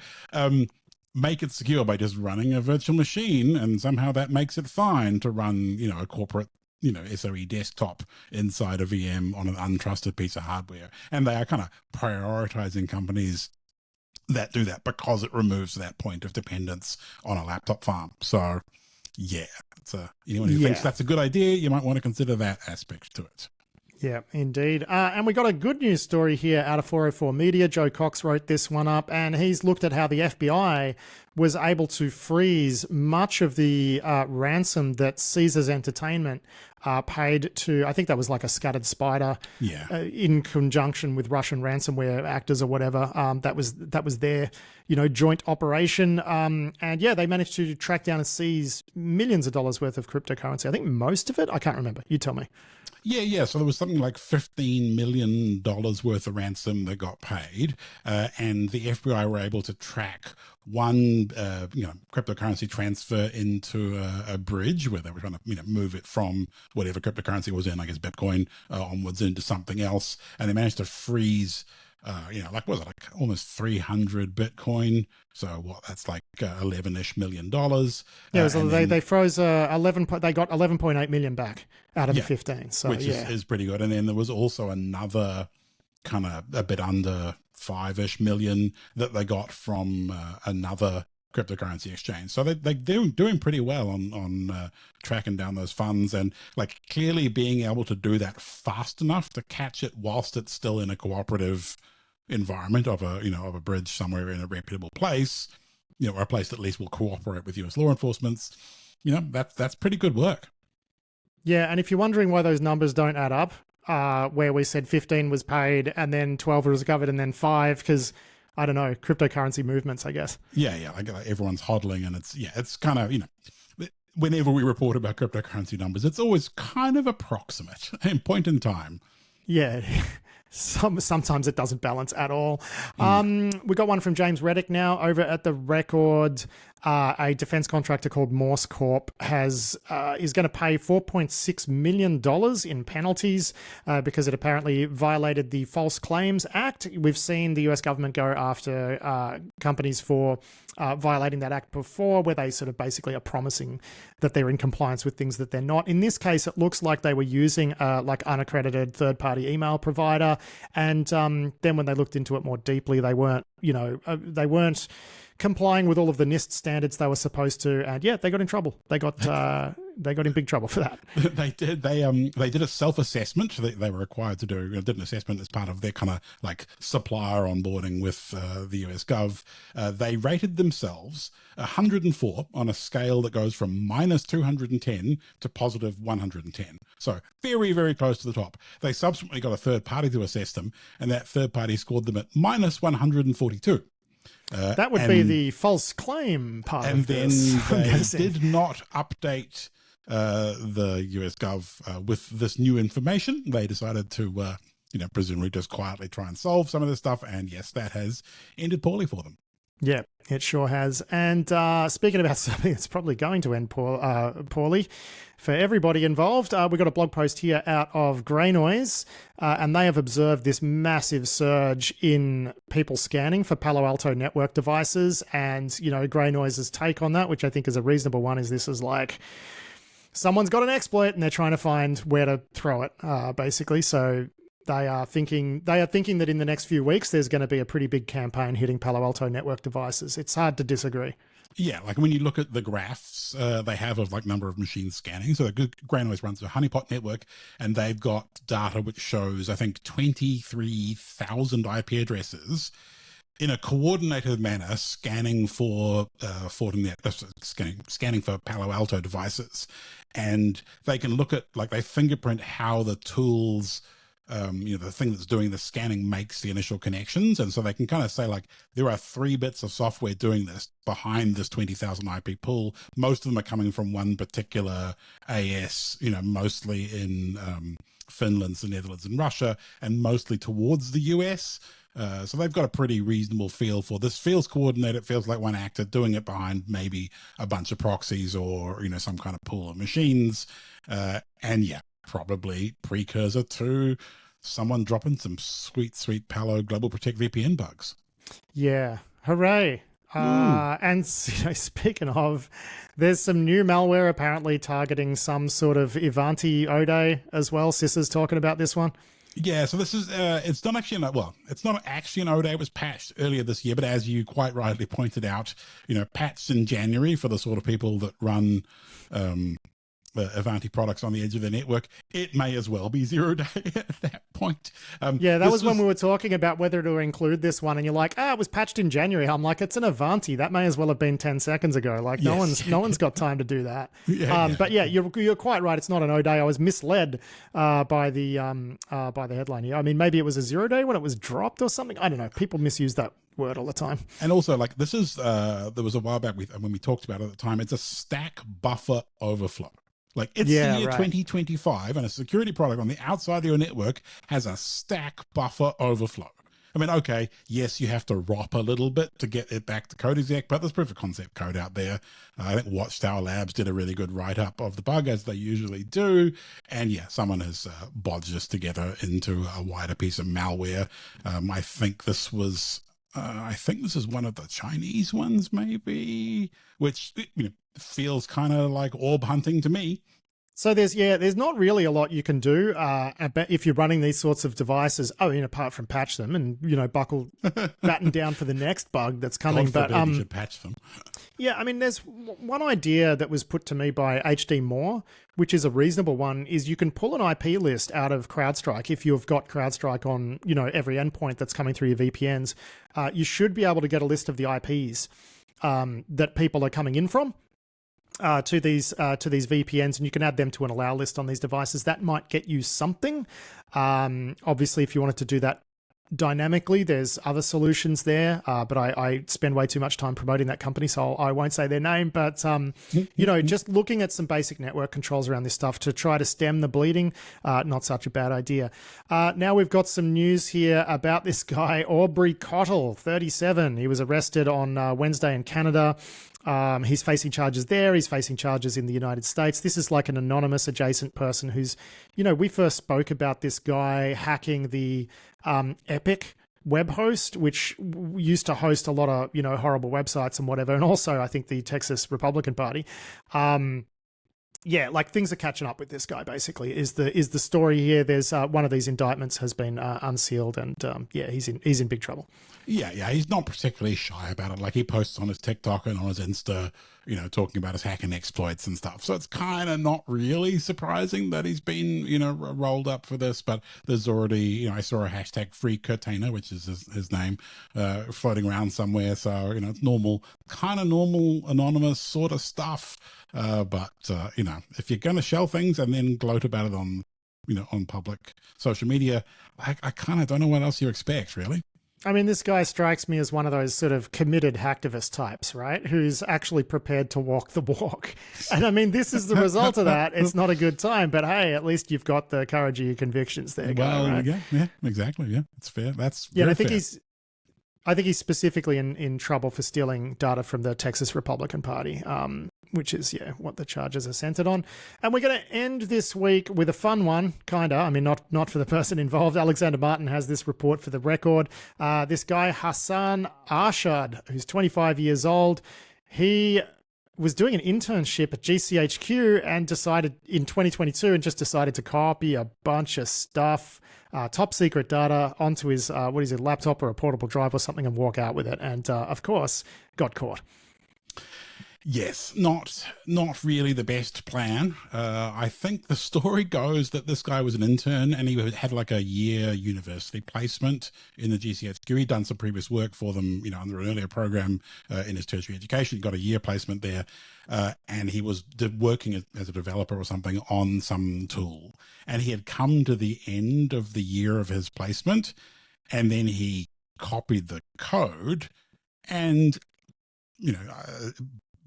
Make it secure by just running a virtual machine, and somehow that makes it fine to run, a corporate, SOE desktop inside a VM on an untrusted piece of hardware. And they are kind of prioritizing companies that do that because it removes that point of dependence on a laptop farm. So yeah, it's anyone who thinks that's a good idea, you might want to consider that aspect to it. Yeah, indeed. And we got a good news story here out of 404 Media. Joe Cox wrote this one up, and he's looked at how the FBI was able to freeze much of the ransom that Caesars Entertainment paid to, I think that was like a Scattered Spider, in conjunction with Russian ransomware actors or whatever. That was their, joint operation. And yeah, they managed to track down and seize millions of dollars worth of cryptocurrency. I think most of it, I can't remember. You tell me. Yeah. So there was something like $15 million worth of ransom that got paid, and the FBI were able to track one, cryptocurrency transfer into a bridge where they were trying to, move it from whatever cryptocurrency was in, I guess Bitcoin, onwards into something else, and they managed to freeze. Almost 300 Bitcoin. So that's like $11-ish million. Yeah, so they froze 11. They got 11.8 million back out of the 15. So which is pretty good. And then there was also another kind of a bit under 5-ish million that they got from another cryptocurrency exchange. So they're doing pretty well on tracking down those funds, and clearly being able to do that fast enough to catch it whilst it's still in a cooperative environment of a bridge somewhere in a reputable place, or a place that at least will cooperate with US law enforcement. That's pretty good work. Yeah, and if you're wondering why those numbers don't add up, where we said 15 was paid and then 12 was recovered and then 5, because I don't know, cryptocurrency movements, I guess. Yeah, like everyone's hodling, and it's kind of, whenever we report about cryptocurrency numbers, it's always kind of approximate and point in time. Yeah. Sometimes it doesn't balance at all. We got one from James Reddick now over at the Record. A defense contractor called Morse Corp is going to pay $4.6 million in penalties because it apparently violated the False Claims Act. We've seen the US government go after companies for violating that act before, where they sort of basically are promising that they're in compliance with things that they're not. In this case, it looks like they were using like unaccredited third-party email provider, and then when they looked into it more deeply, they weren't complying with all of the NIST standards they were supposed to, and yeah, they got in trouble. They got in big trouble for that. They did. They did a self-assessment. They were required to do. Did an assessment as part of their kind of like supplier onboarding with the US Gov. They rated themselves 104 on a scale that goes from -210 to +110. So very, very close to the top. They subsequently got a third party to assess them, and that third party scored them at -142. That would be the false claim part of this. And then they did not update the US Gov with this new information. They decided to, presumably just quietly try and solve some of this stuff. And yes, that has ended poorly for them. Yeah, it sure has. And speaking about something that's probably going to end poorly for everybody involved, we got a blog post here out of Grey Noise, and they have observed this massive surge in people scanning for Palo Alto network devices. And, Grey Noise's take on that, which I think is a reasonable one, is this is like someone's got an exploit and they're trying to find where to throw it, basically. So they are thinking that in the next few weeks, there's going to be a pretty big campaign hitting Palo Alto network devices. It's hard to disagree. Yeah, like when you look at the graphs they have of like number of machines scanning. So the Grey Noise runs a Honeypot network, and they've got data which shows, I think, 23,000 IP addresses in a coordinated manner scanning for Fortinet, scanning for Palo Alto devices. And they can look at, like, they fingerprint how the tools, the thing that's doing the scanning makes the initial connections. And so they can kind of say, like, there are 3 bits of software doing this behind this 20,000 IP pool. Most of them are coming from one particular AS, mostly in Finland, the Netherlands, and Russia, and mostly towards the US. So they've got a pretty reasonable feel for this. Feels coordinated. Feels like one actor doing it behind maybe a bunch of proxies or, some kind of pool of machines. And yeah, probably precursor to someone dropping some sweet, sweet Palo Global Protect VPN bugs. Yeah. Hooray. And speaking of, there's some new malware apparently targeting some sort of Ivanti Ode as well. Sis is talking about this one. Yeah, so this is, it's not actually it's not actually an Ode. It was patched earlier this year, but as you quite rightly pointed out, patched in January for the sort of people that run Ivanti products on the edge of their network. It may as well be 0 day at that point. That was when we were talking about whether to include this one, and you're like, it was patched in January. I'm like, it's an Ivanti. That may as well have been 10 seconds ago. Like, no one's got time to do that. But yeah, you're quite right. It's not an O-Day. I was misled by the headline here. I mean, maybe it was a 0 day when it was dropped or something. I don't know. People misuse that word all the time. And also, like, this is there was a while back when we talked about it at the time. It's a stack buffer overflow. Like, it's the year 2025, and a security product on the outside of your network has a stack buffer overflow. I mean, okay, yes, you have to ROP a little bit to get it back to code exec, but there's proof of concept code out there. I think Watchtower Labs did a really good write-up of the bug, as they usually do. And yeah, someone has bodged this together into a wider piece of malware. I think this is one of the Chinese ones, maybe, which feels kind of like orb hunting to me. So there's not really a lot you can do if you're running these sorts of devices. Apart from patch them and batten down for the next bug that's coming. God forbid you should patch them. Yeah, I mean, there's one idea that was put to me by HD Moore, which is a reasonable one, is you can pull an IP list out of CrowdStrike. If you've got CrowdStrike on, every endpoint that's coming through your VPNs, you should be able to get a list of the IPs that people are coming in from to these VPNs, and you can add them to an allow list on these devices. That might get you something. Obviously, if you wanted to do that dynamically. There's other solutions there, but I spend way too much time promoting that company, so I won't say their name. But, just looking at some basic network controls around this stuff to try to stem the bleeding, not such a bad idea. Now we've got some news here about this guy, Aubrey Cottle, 37. He was arrested on Wednesday in Canada. He's facing charges there. He's facing charges in the United States. This is like an anonymous adjacent person who's, we first spoke about this guy hacking the Epic web host, which used to host a lot of, horrible websites and whatever. And also, I think the Texas Republican Party. Things are catching up with this guy, basically, is the story here. There's one of these indictments has been unsealed, and he's in big trouble. Yeah, he's not particularly shy about it. Like, he posts on his TikTok and on his Insta, talking about his hacking exploits and stuff. So it's kind of not really surprising that he's been, rolled up for this. But there's already, I saw a hashtag free Curtainer, which is his name, floating around somewhere. So, it's kind of normal, anonymous sort of stuff. But if you're going to shell things and then gloat about it on, on public social media, I kind of don't know what else you expect, really. I mean, this guy strikes me as one of those sort of committed hacktivist types, right? Who's actually prepared to walk the walk. And I mean, this is the result of that. It's not a good time, but hey, at least you've got the courage of your convictions there. Right? Yeah, exactly. Yeah, it's fair. That's I think he's specifically in trouble for stealing data from the Texas Republican Party, which is, what the charges are centered on. And we're going to end this week with a fun one, kind of. I mean, not for the person involved. Alexander Martin has this report for the record. This guy, Hassan Arshad, who's 25 years old, he was doing an internship at GCHQ and decided in 2022 to copy a bunch of stuff, top secret data onto his, laptop or a portable drive or something, and walk out with it. And of course, got caught. Yes, not really the best plan. I think the story goes that this guy was an intern and he had like a year university placement in the GCHQ. He'd done some previous work for them, under an earlier program in his tertiary education. He got a year placement there, and he was working as a developer or something on some tool. And he had come to the end of the year of his placement, and then he copied the code and,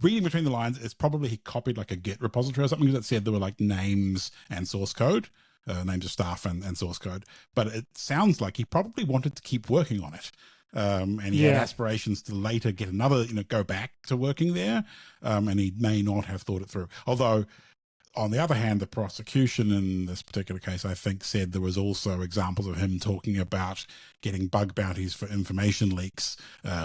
reading between the lines, it's probably he copied like a Git repository or something that said there were like names and source code, names of staff and source code. But it sounds like he probably wanted to keep working on it. And he had aspirations to later get another, go back to working there. And he may not have thought it through. Although, on the other hand, the prosecution in this particular case, I think, said there was also examples of him talking about getting bug bounties for information leaks,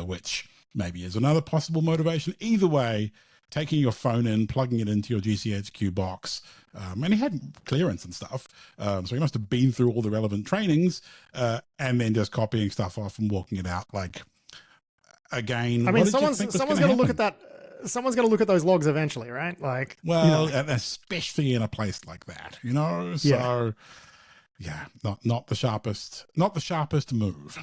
which maybe is another possible motivation. Either way, taking your phone in, plugging it into your GCHQ box, and he had clearance and stuff, so he must have been through all the relevant trainings, and then just copying stuff off and walking it out. Like, again, I mean, someone's going to look at that. Someone's going to look at those logs eventually, right? Like, well, especially in a place like that, So, not the sharpest move.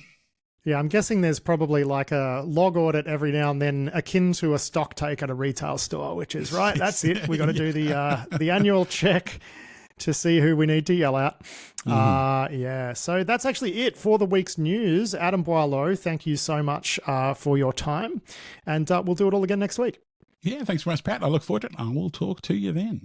Yeah, I'm guessing there's probably like a log audit every now and then, akin to a stock take at a retail store, which is right. That's it. We got to do the annual check to see who we need to yell at. So that's actually it for the week's news. Adam Boileau, thank you so much for your time, and we'll do it all again next week. Yeah, thanks very much, Pat. I look forward to it. I will talk to you then.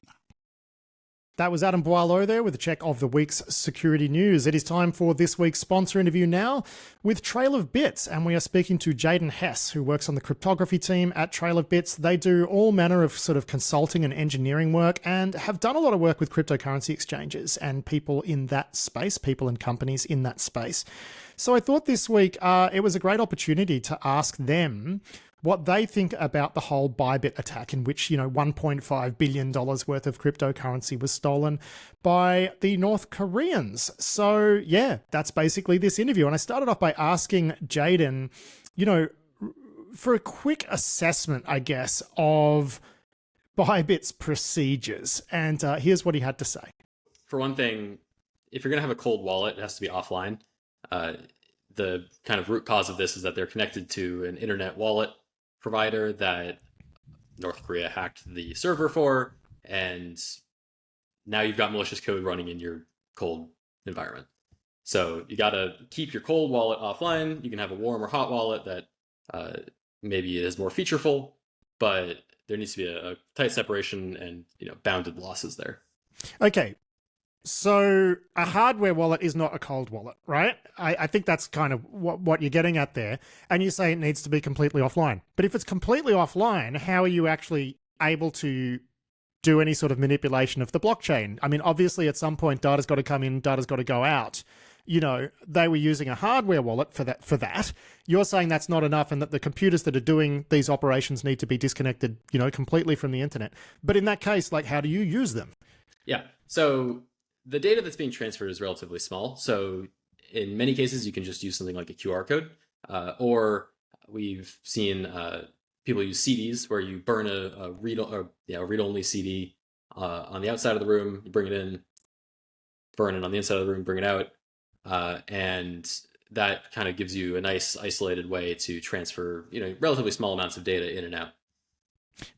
That was Adam Boileau there with a check of the week's security news. It is time for this week's sponsor interview now with Trail of Bits, and we are speaking to Jaden Hess, who works on the cryptography team at Trail of Bits. They do all manner of sort of consulting and engineering work and have done a lot of work with cryptocurrency exchanges and people in that space, people and companies in that space. So I thought this week it was a great opportunity to ask them what they think about the whole Bybit attack, in which, $1.5 billion worth of cryptocurrency was stolen by the North Koreans. So yeah, that's basically this interview. And I started off by asking Jaden, for a quick assessment, I guess, of Bybit's procedures. And here's what he had to say. For one thing, if you're going to have a cold wallet, it has to be offline. The kind of root cause of this is that they're connected to an internet wallet provider that North Korea hacked the server for, and now you've got malicious code running in your cold environment. So you got to keep your cold wallet offline. You can have a warm or hot wallet that maybe is more featureful, but there needs to be a tight separation and bounded losses there. Okay. So a hardware wallet is not a cold wallet, right? I think that's kind of what you're getting at there. And you say it needs to be completely offline. But if it's completely offline, how are you actually able to do any sort of manipulation of the blockchain? I mean, obviously at some point data's got to come in, data's got to go out. They were using a hardware wallet for that. You're saying that's not enough and that the computers that are doing these operations need to be disconnected, completely from the internet. But in that case, like, how do you use them? Yeah. So the data that's being transferred is relatively small. So in many cases, you can just use something like a QR code, or we've seen people use CDs where you burn a read-only CD on the outside of the room, you bring it in, burn it on the inside of the room, bring it out, and that kind of gives you a nice isolated way to transfer relatively small amounts of data in and out.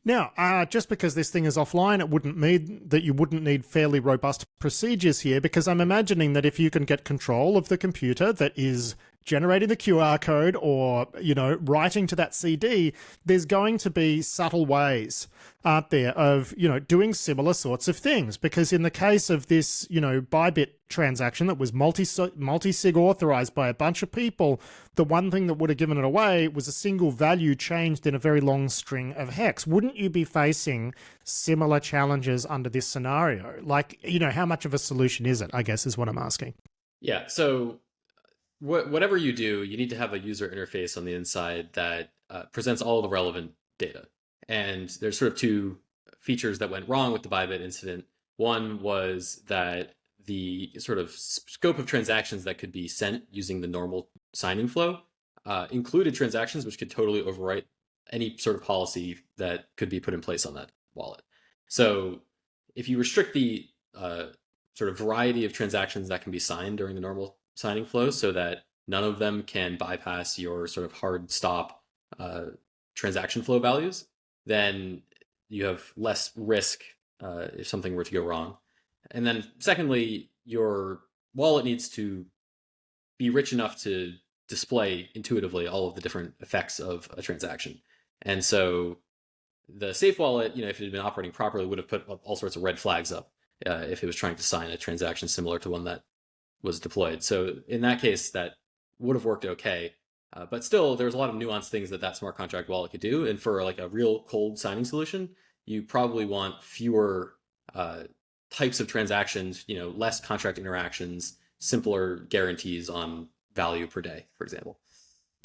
Now, just because this thing is offline, it wouldn't mean that you wouldn't need fairly robust procedures here, because I'm imagining that if you can get control of the computer that is generating the QR code or, writing to that CD, there's going to be subtle ways, aren't there, of, doing similar sorts of things. Because in the case of this, Bybit transaction that was multi-sig authorized by a bunch of people, the one thing that would have given it away was a single value changed in a very long string of hex. Wouldn't you be facing similar challenges under this scenario? Like, how much of a solution is it, I guess, is what I'm asking. Yeah, so whatever you do, you need to have a user interface on the inside that presents all the relevant data. And there's sort of two features that went wrong with the Bybit incident. One was that the sort of scope of transactions that could be sent using the normal signing flow included transactions which could totally overwrite any sort of policy that could be put in place on that wallet. So if you restrict the sort of variety of transactions that can be signed during the normal signing flow so that none of them can bypass your sort of hard stop transaction flow values, then you have less risk if something were to go wrong. And then secondly, your wallet needs to be rich enough to display intuitively all of the different effects of a transaction. And so the safe wallet, if it had been operating properly, would have put all sorts of red flags up if it was trying to sign a transaction similar to one that was deployed. So in that case, that would have worked okay. But still, there's a lot of nuanced things that smart contract wallet could do. And for like a real cold signing solution, you probably want fewer types of transactions, less contract interactions, simpler guarantees on value per day, for example.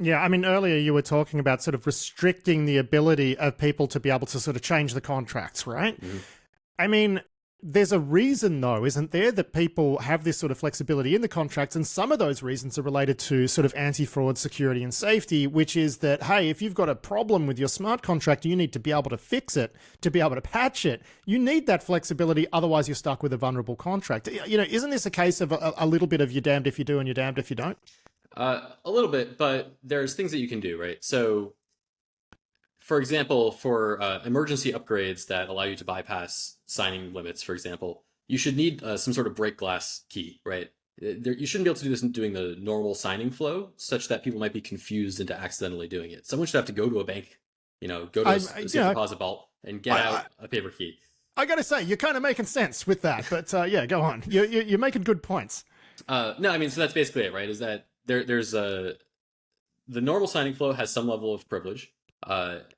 Yeah, I mean, earlier you were talking about sort of restricting the ability of people to be able to sort of change the contracts, right? Mm-hmm. I mean, there's a reason, though, isn't there, that people have this sort of flexibility in the contracts, and some of those reasons are related to sort of anti-fraud, security, and safety, which is that, hey, if you've got a problem with your smart contract, you need to be able to fix it, to be able to patch it. You need that flexibility, otherwise you're stuck with a vulnerable contract. Isn't this a case of a little bit of you're damned if you do and you're damned if you don't? A little bit, but there's things that you can do, right? So, for example, for emergency upgrades that allow you to bypass signing limits, for example, you should need some sort of break glass key, right? You shouldn't be able to do this in doing the normal signing flow, such that people might be confused into accidentally doing it. Someone should have to go to a bank, go to a safe deposit vault and get out a paper key. I got to say, you're kind of making sense with that, but yeah, go on. You're making good points. No, I mean, so that's basically it, right? Is that there's the normal signing flow has some level of privilege,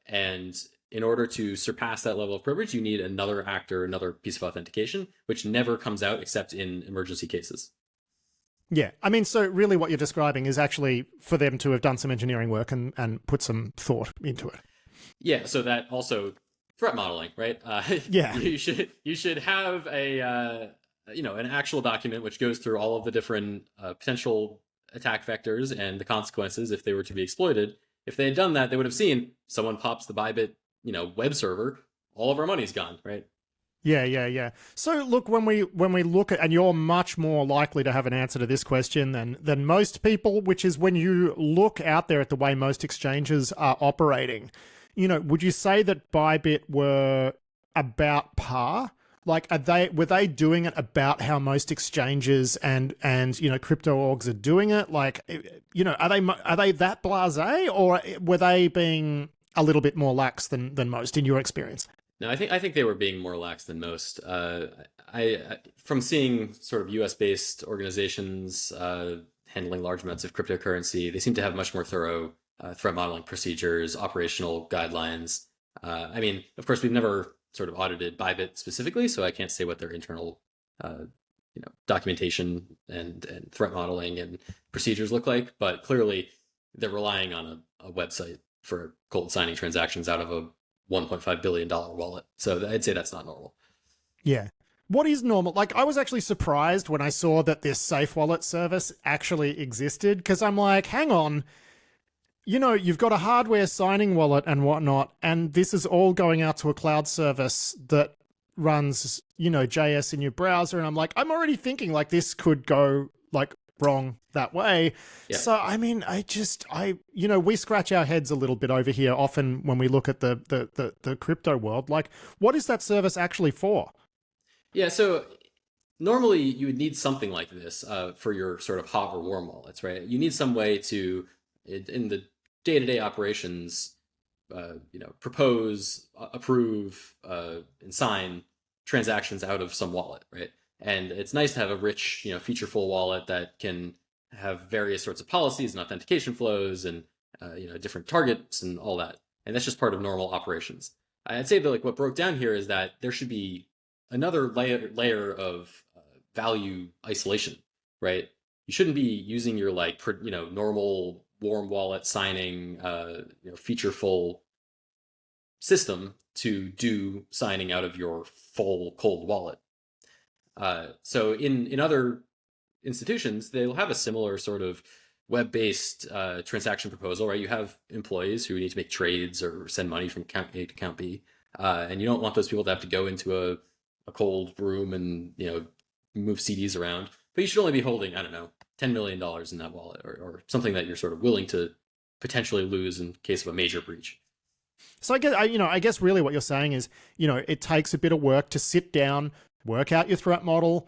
and in order to surpass that level of privilege, you need another actor, another piece of authentication, which never comes out except in emergency cases. Yeah, I mean, so really what you're describing is actually for them to have done some engineering work and put some thought into it. Yeah, so that also threat modeling, right? Yeah, you should have a an actual document which goes through all of the different potential attack vectors and the consequences if they were to be exploited. If they had done that, they would have seen someone pops the Bybit, web server, all of our money's gone, right? Yeah. So look, when we look at, and you're much more likely to have an answer to this question than most people, which is when you look out there at the way most exchanges are operating, would you say that Bybit were about par like, were they doing it about how most exchanges and crypto orgs are doing it? Like, are they that blasé, or were they being a little bit more lax than most in your experience? No, I think they were being more lax than most. I from seeing sort of U.S. based organizations handling large amounts of cryptocurrency, they seem to have much more thorough threat modeling procedures, operational guidelines. I mean, of course, we've never sort of audited Bybit specifically, so I can't say what their internal documentation and threat modeling and procedures look like. But clearly, they're relying on a website for cold signing transactions out of a $1.5 billion wallet. So I'd say that's not normal. Yeah. What is normal? Like, I was actually surprised when I saw that this Safe Wallet service actually existed, because I'm like, hang on, you've got a hardware signing wallet and whatnot, and this is all going out to a cloud service that runs, JS in your browser. And I'm like, I'm already thinking like this could go like wrong that way. Yeah. So, I mean, we scratch our heads a little bit over here often when we look at the crypto world. Like, what is that service actually for? Yeah, so normally you would need something like this for your sort of hot or warm wallets, right? You need some way to, in the day-to-day operations, propose, approve, and sign transactions out of some wallet, right? And it's nice to have a rich, featureful wallet that can have various sorts of policies and authentication flows and, different targets and all that. And that's just part of normal operations. I'd say that like what broke down here is that there should be another layer of value isolation, right? You shouldn't be using your normal warm wallet signing, featureful system to do signing out of your full cold wallet. So in other institutions, they'll have a similar sort of web-based transaction proposal, right? You have employees who need to make trades or send money from account A to account B, and you don't want those people to have to go into a cold room and move CDs around. But you should only be holding, I don't know, $10 million in that wallet, or something that you're sort of willing to potentially lose in case of a major breach. So I guess really what you're saying is, it takes a bit of work to sit down, work out your threat model,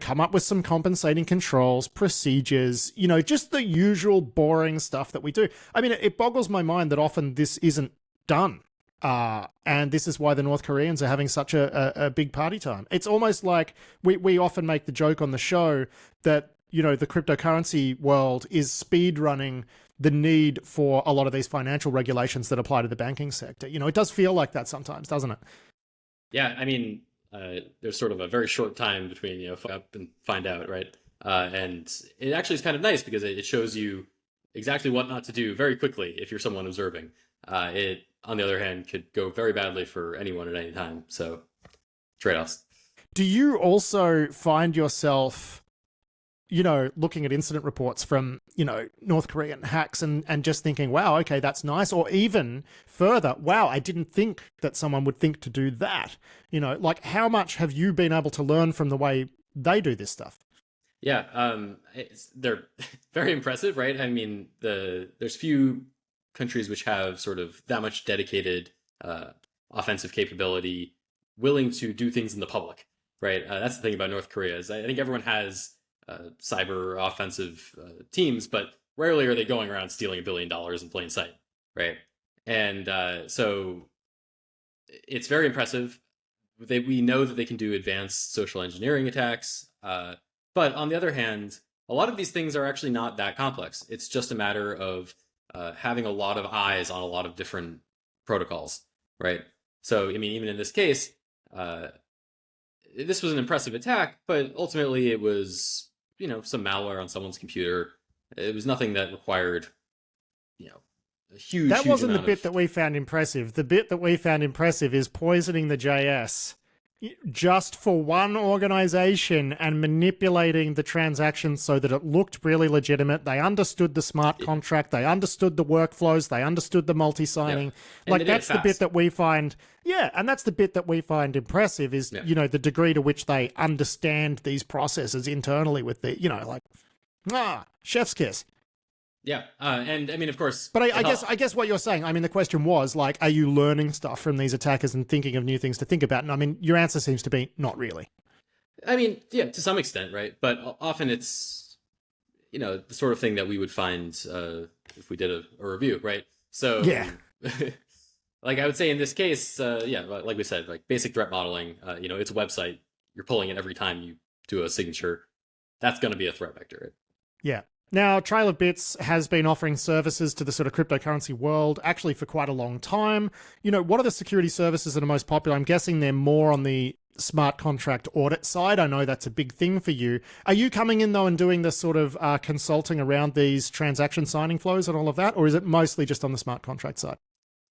come up with some compensating controls, procedures, just the usual boring stuff that we do. I mean, it boggles my mind that often this isn't done. And this is why the North Koreans are having such a big party time. It's almost like we often make the joke on the show that, the cryptocurrency world is speed running the need for a lot of these financial regulations that apply to the banking sector. It does feel like that sometimes, doesn't it? Yeah, I mean, there's sort of a very short time between, fuck up and find out, right? And it actually is kind of nice because it shows you exactly what not to do very quickly if you're someone observing. It, on the other hand, could go very badly for anyone at any time. So, trade-offs. Do you also find yourself, looking at incident reports from, North Korean hacks and just thinking, wow, okay, that's nice. Or even further, wow, I didn't think that someone would think to do that. Like, how much have you been able to learn from the way they do this stuff? Yeah, they're very impressive, right? I mean, there's few countries which have sort of that much dedicated offensive capability, willing to do things in the public, right? That's the thing about North Korea is I think everyone has cyber offensive teams, but rarely are they going around stealing $1 billion in plain sight, right? And so it's very impressive. We know that they can do advanced social engineering attacks, but on the other hand, a lot of these things are actually not that complex. It's just a matter of having a lot of eyes on a lot of different protocols, right? So, I mean, even in this case, this was an impressive attack, but ultimately it was, some malware on someone's computer. It was nothing that required, a huge. That wasn't the bit of... that we found impressive. The bit that we found impressive is poisoning the JS just for one organization and manipulating the transaction so that it looked really legitimate. They understood the smart contract. They understood the workflows. They understood the multi-signing. Yeah. Like, that's the bit that we find, and that's the bit that we find impressive is, the degree to which they understand these processes internally with the, chef's kiss. Yeah, and I mean, of course. But I guess what you're saying, I mean, the question was like, are you learning stuff from these attackers and thinking of new things to think about? And I mean, your answer seems to be not really. I mean, yeah, to some extent, right? But often it's, the sort of thing that we would find if we did a review, right? So yeah, like I would say in this case, like we said, like basic threat modeling, it's a website. You're pulling it every time you do a signature. That's going to be a threat vector, right? Yeah. Now, Trail of Bits has been offering services to the sort of cryptocurrency world actually for quite a long time. What are the security services that are most popular? I'm guessing they're more on the smart contract audit side. I know that's a big thing for you. Are you coming in, though, and doing the sort of consulting around these transaction signing flows and all of that? Or is it mostly just on the smart contract side?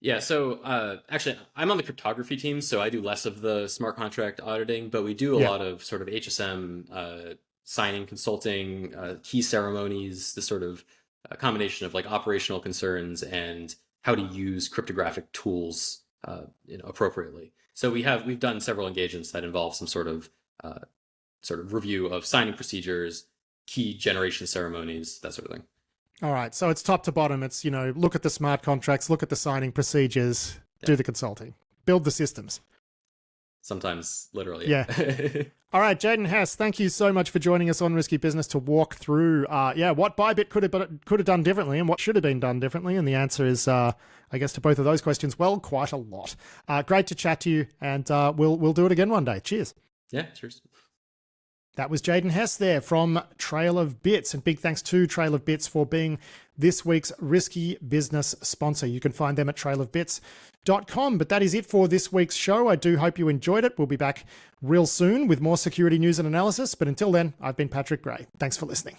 Yeah, so actually, I'm on the cryptography team, so I do less of the smart contract auditing, but we do a lot of sort of HSM signing, consulting, key ceremonies, this sort of combination of like operational concerns and how to use cryptographic tools appropriately. So we've done several engagements that involve some sort of review of signing procedures, key generation ceremonies, that sort of thing. All right. So it's top to bottom. It's, look at the smart contracts, look at the signing procedures, do the consulting, build the systems. Sometimes literally. Yeah. All right, Jayden Hess, thank you so much for joining us on Risky Business to walk through, what Bybit could have done differently and what should have been done differently. And the answer is, I guess, to both of those questions, well, quite a lot. Great to chat to you, and we'll do it again one day. Cheers. Yeah, cheers. That was Jayden Hess there from Trail of Bits, and big thanks to Trail of Bits for being this week's Risky Business sponsor. You can find them at trailofbits.com. But that is it for this week's show. I do hope you enjoyed it. We'll be back real soon with more security news and analysis. But until then, I've been Patrick Gray. Thanks for listening.